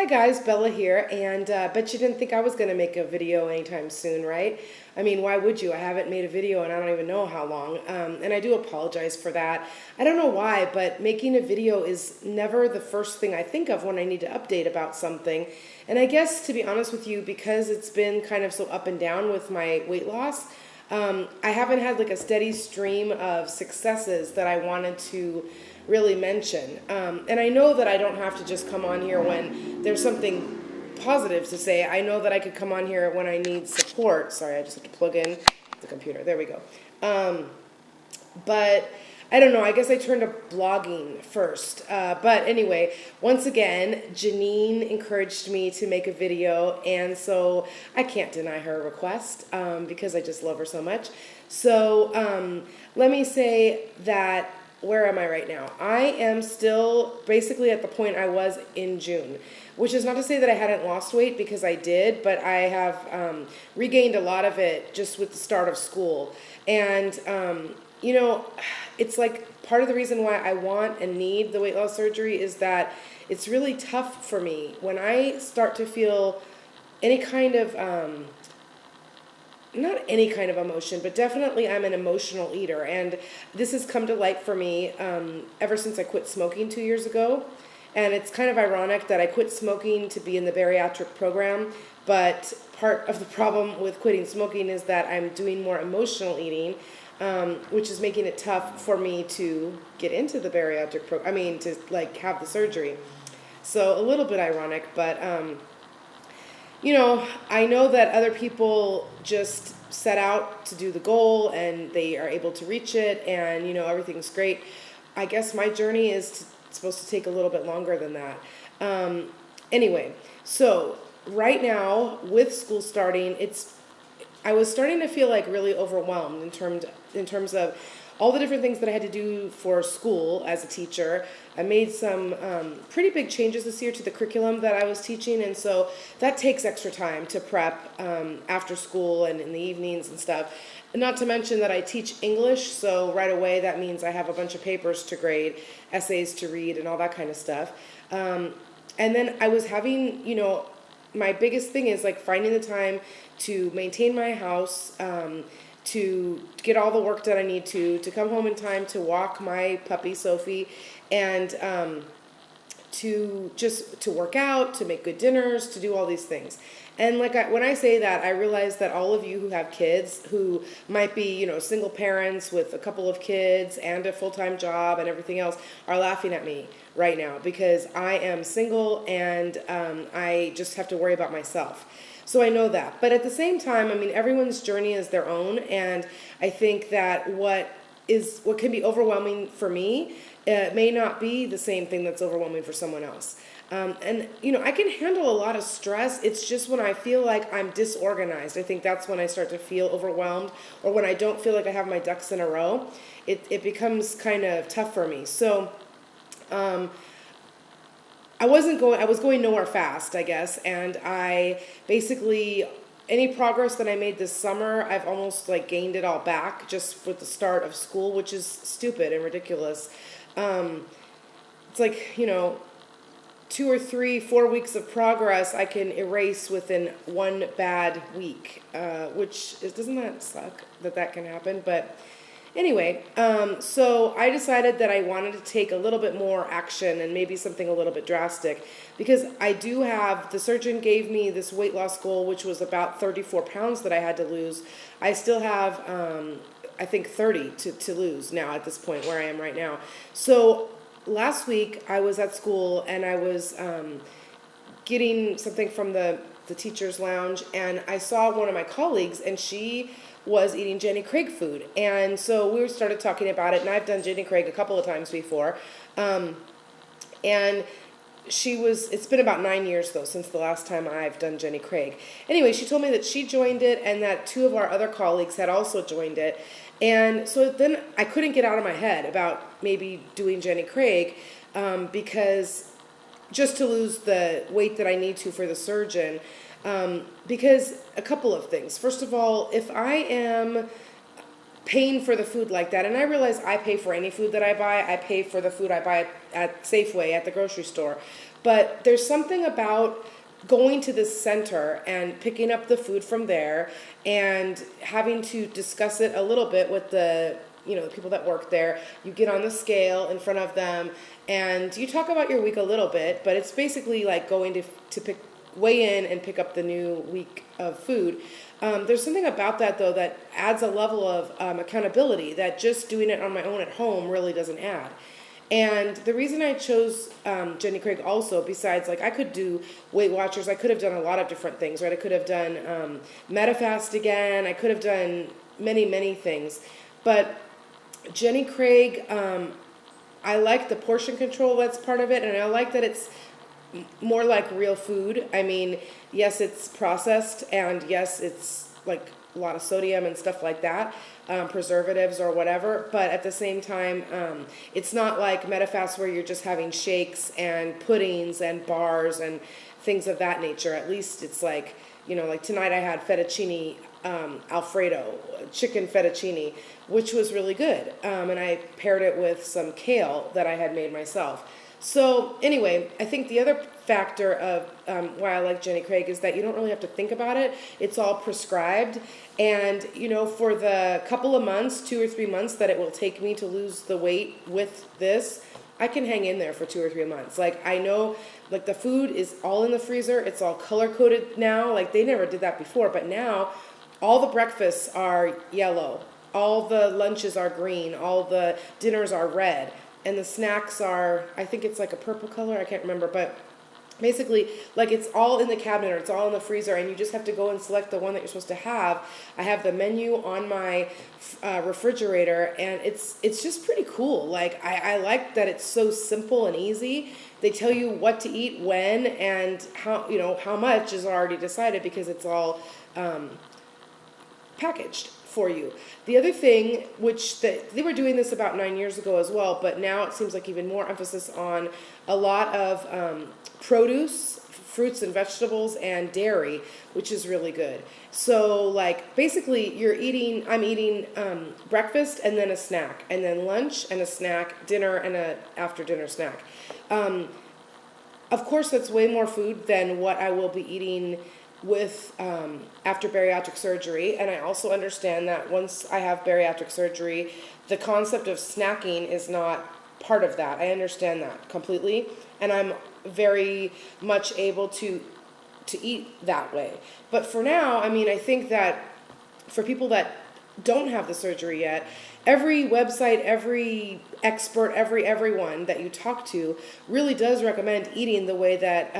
Hi guys, Bella here, and bet you didn't think I was going to make a video anytime soon, right? I mean, why would you? I haven't made a video and I don't even know how long, and I do apologize for that. I don't know why, but making a video is never the first thing I think of when I need to update about something. And I guess, to be honest with you, because it's been kind of so up and down with my weight loss, I haven't had like a steady stream of successes that I wanted to really mention. And I know that I don't have to just come on here when there's something positive to say. I know that I could come on here when I need support. Sorry, I just have to plug in the computer. There we go. But I don't know. I guess I turned to blogging first. But anyway, once again, Janine encouraged me to make a video, and so I can't deny her request because I just love her so much. So let me say that, where am I right now? I am still basically at the point I was in June, which is not to say that I hadn't lost weight, because I did, but I have regained a lot of it just with the start of school. And you know, it's like part of the reason why I want and need the weight loss surgery is that it's really tough for me when I start to feel any kind of, not any kind of emotion, but definitely I'm an emotional eater. And this has come to light for me ever since I quit smoking 2 years ago. And it's kind of ironic that I quit smoking to be in the bariatric program, but part of the problem with quitting smoking is that I'm doing more emotional eating, which is making it tough for me to get into the bariatric program. I mean, to like have the surgery. So a little bit ironic, but you know, I know that other people just set out to do the goal and they are able to reach it, and you know, everything's great. I guess my journey is supposed to take a little bit longer than that. Anyway, so right now with school starting, I was starting to feel like really overwhelmed in terms of all the different things that I had to do for school as a teacher. I made some pretty big changes this year to the curriculum that I was teaching, and so that takes extra time to prep after school and in the evenings and stuff. And not to mention that I teach English, so right away that means I have a bunch of papers to grade, essays to read, and all that kind of stuff. And then I was having, you know, my biggest thing is like finding the time to maintain my house, to get all the work that I need to come home in time to walk my puppy Sophie, and to work out, to make good dinners, to do all these things. And like when I say that, I realize that all of you who have kids, who might be, you know, single parents with a couple of kids and a full-time job and everything else, are laughing at me right now because I am single and I just have to worry about myself. So I know that. But at the same time, I mean, everyone's journey is their own, and I think that what can be overwhelming for me may not be the same thing that's overwhelming for someone else. And, you know, I can handle a lot of stress. It's just when I feel like I'm disorganized, I think that's when I start to feel overwhelmed, or when I don't feel like I have my ducks in a row, it becomes kind of tough for me. So I was going nowhere fast, I guess, and I basically, any progress that I made this summer, I've almost like gained it all back just with the start of school, which is stupid and ridiculous. It's like, you know, 2 or 3, 4 weeks of progress I can erase within one bad week, doesn't that suck that can happen? But anyway, so I decided that I wanted to take a little bit more action and maybe something a little bit drastic, because I do have, the surgeon gave me this weight loss goal, which was about 34 pounds that I had to lose. I still have, I think 30 to lose now at this point where I am right now. So last week I was at school and I was getting something from the teacher's lounge, and I saw one of my colleagues, and she was eating Jenny Craig food. And so we started talking about it, and I've done Jenny Craig a couple of times before. And it's been about 9 years though since the last time I've done Jenny Craig. Anyway, she told me that she joined it and that 2 of our other colleagues had also joined it. And so then I couldn't get out of my head about maybe doing Jenny Craig, because just to lose the weight that I need to for the surgeon. Because a couple of things. First of all, if I am paying for the food like that. And I realize I pay for any food that I buy. I pay for the food I buy at Safeway, at the grocery store. But there's something about going to this center and picking up the food from there and having to discuss it a little bit with the people that work there. You get on the scale in front of them and you talk about your week a little bit, but it's basically like going to weigh in and pick up the new week of food. There's something about that, though, that adds a level of accountability that just doing it on my own at home really doesn't add. And the reason I chose Jenny Craig also, besides, like, I could do Weight Watchers, I could have done a lot of different things, right? I could have done MetaFast again, I could have done many, many things. But Jenny Craig, I like the portion control that's part of it, and I like that it's more like real food. I mean, yes, it's processed, and yes, it's like a lot of sodium and stuff like that, preservatives or whatever, but at the same time, it's not like MetaFast where you're just having shakes and puddings and bars and things of that nature. At least it's like, like tonight I had fettuccine Alfredo, chicken fettuccine, which was really good, and I paired it with some kale that I had made myself. So anyway, I think the other factor of why I like Jenny Craig is that you don't really have to think about it. It's all prescribed. And, for the couple of months, 2 or 3 months that it will take me to lose the weight with this, I can hang in there for 2 or 3 months. Like, I know, like, the food is all in the freezer. It's all color-coded now. Like, they never did that before. But now, all the breakfasts are yellow. All the lunches are green. All the dinners are red. And the snacks are, I think it's like a purple color, I can't remember, but basically, like, it's all in the cabinet or it's all in the freezer, and you just have to go and select the one that you're supposed to have. I have the menu on my refrigerator, and it's just pretty cool. Like, I like that it's so simple and easy. They tell you what to eat when, and how much is already decided because it's all packaged for you. The other thing, which they were doing this about 9 years ago as well, but now it seems like even more emphasis on a lot of produce, fruits and vegetables, and dairy, which is really good. So, like, basically I'm eating breakfast and then a snack, and then lunch and a snack, dinner and a after dinner snack. Of course, that's way more food than what I will be eating with after bariatric surgery, and I also understand that once I have bariatric surgery, the concept of snacking is not part of that. I understand that completely, and I'm very much able to eat that way. But for now, I mean, I think that for people that don't have the surgery yet, every website, every expert, everyone that you talk to really does recommend eating the way that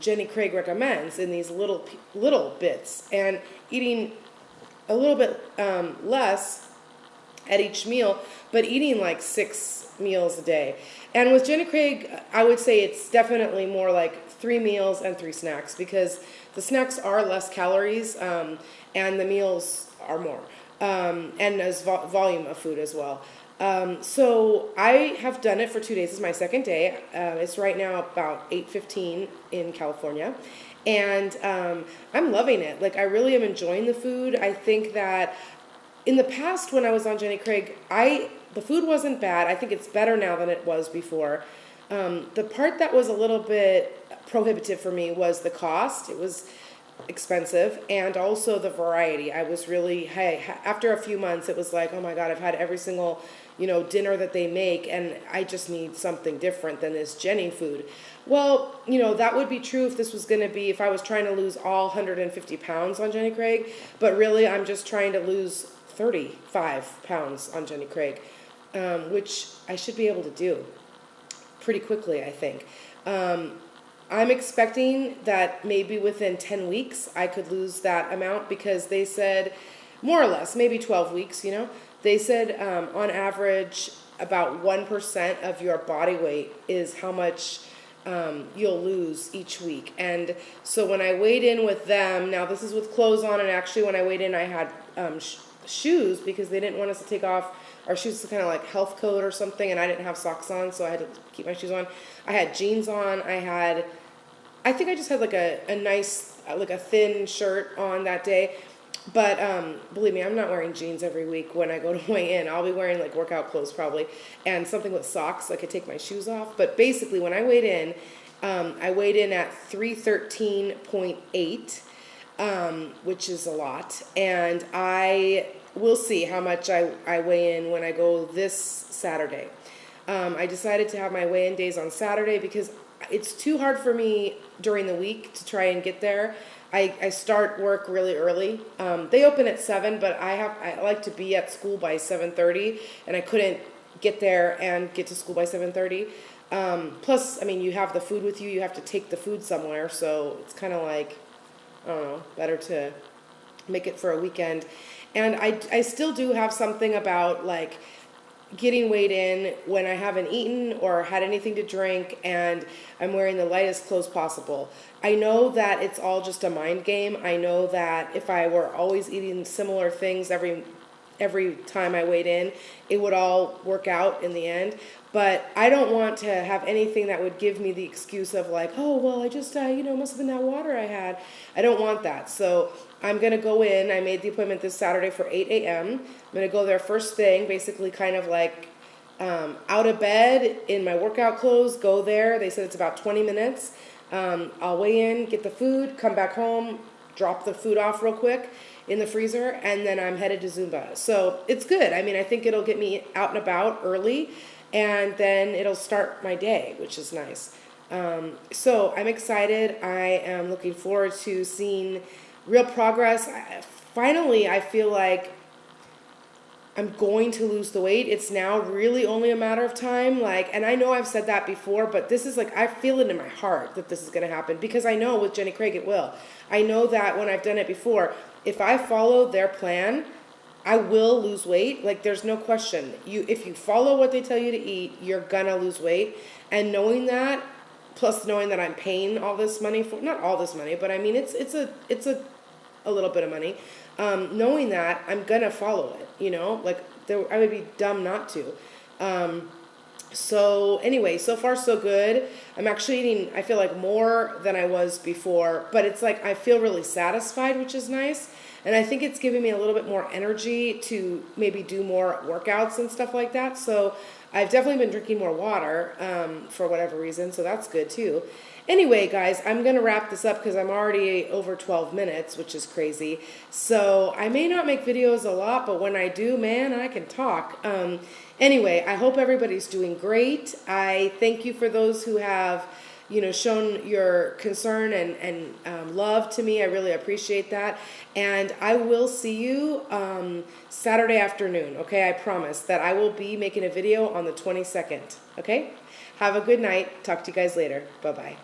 Jenny Craig recommends in these little bits, and eating a little bit less at each meal, but eating like 6 meals a day. And with Jenny Craig, I would say it's definitely more like 3 meals and 3 snacks, because the snacks are less calories and the meals are more. And as volume of food as well. So I have done it for 2 days. This is my second day. It's right now about 8:15 in California. And I'm loving it. Like, I really am enjoying the food. I think that in the past when I was on Jenny Craig, the food wasn't bad. I think it's better now than it was before. The part that was a little bit prohibitive for me was the cost. It was expensive, and also the variety. I was really, after a few months, it was like, oh my God, I've had every single, dinner that they make, and I just need something different than this Jenny food. Well, that would be true if I was trying to lose all 150 pounds on Jenny Craig, but really I'm just trying to lose 35 pounds on Jenny Craig, which I should be able to do pretty quickly, I think. I'm expecting that maybe within 10 weeks I could lose that amount, because they said, more or less, maybe 12 weeks, they said on average about 1% of your body weight is how much you'll lose each week. And so when I weighed in with them, now this is with clothes on, and actually when I weighed in I had shoes, because they didn't want us to take off our shoes, to kind of like health code or something, and I didn't have socks on, so I had to keep my shoes on. I had jeans on, I think I just had like a nice, like a thin shirt on that day. But believe me, I'm not wearing jeans every week when I go to weigh in. I'll be wearing like workout clothes probably, and something with socks so I could take my shoes off. But basically when I weighed in, I weighed in at 313.8, which is a lot. And we'll see how much I weigh in when I go this Saturday. I decided to have my weigh-in days on Saturday because it's too hard for me during the week to try and get there. I start work really early. They open at 7, but I like to be at school by 7:30, and I couldn't get there and get to school by 7:30. Plus, I mean, you have the food with you. You have to take the food somewhere, so it's kind of like, I don't know, better to make it for a weekend. And I still do have something about like getting weighed in when I haven't eaten or had anything to drink and I'm wearing the lightest clothes possible. I know that it's all just a mind game. I know that if I were always eating similar things every time I weighed in, it would all work out in the end. But I don't want to have anything that would give me the excuse of like, oh, well, I just, must have been that water I had. I don't want that. So I'm going to go in. I made the appointment this Saturday for 8 a.m. I'm going to go there first thing, basically kind of like out of bed in my workout clothes, go there. They said it's about 20 minutes. I'll weigh in, get the food, come back home, drop the food off real quick in the freezer, and then I'm headed to Zumba. So it's good. I mean, I think it'll get me out and about early, and then it'll start my day, which is nice. So I'm excited. I am looking forward to seeing real progress. Finally, I feel like I'm going to lose the weight. It's now really only a matter of time. And I know I've said that before, but this is I feel it in my heart that this is going to happen because I know with Jenny Craig it will. I know that when I've done it before, if I follow their plan, I will lose weight. There's no question. If you follow what they tell you to eat, you're gonna lose weight. And knowing that, plus knowing that I'm paying all this money for, not all this money, but I mean it's a little bit of money. Knowing that, I'm gonna follow it. I would be dumb not to. So anyway, so far so good. I'm actually eating, I feel like more than I was before, but it's I feel really satisfied, which is nice. And I think it's giving me a little bit more energy to maybe do more workouts and stuff like that. So I've definitely been drinking more water for whatever reason. So that's good too. Anyway, guys, I'm going to wrap this up because I'm already over 12 minutes, which is crazy. So I may not make videos a lot, but when I do, man, I can talk. Anyway, I hope everybody's doing great. I thank you for those who have shown your concern and love to me. I really appreciate that. And I will see you Saturday afternoon, okay? I promise that I will be making a video on the 22nd, okay? Have a good night. Talk to you guys later. Bye-bye.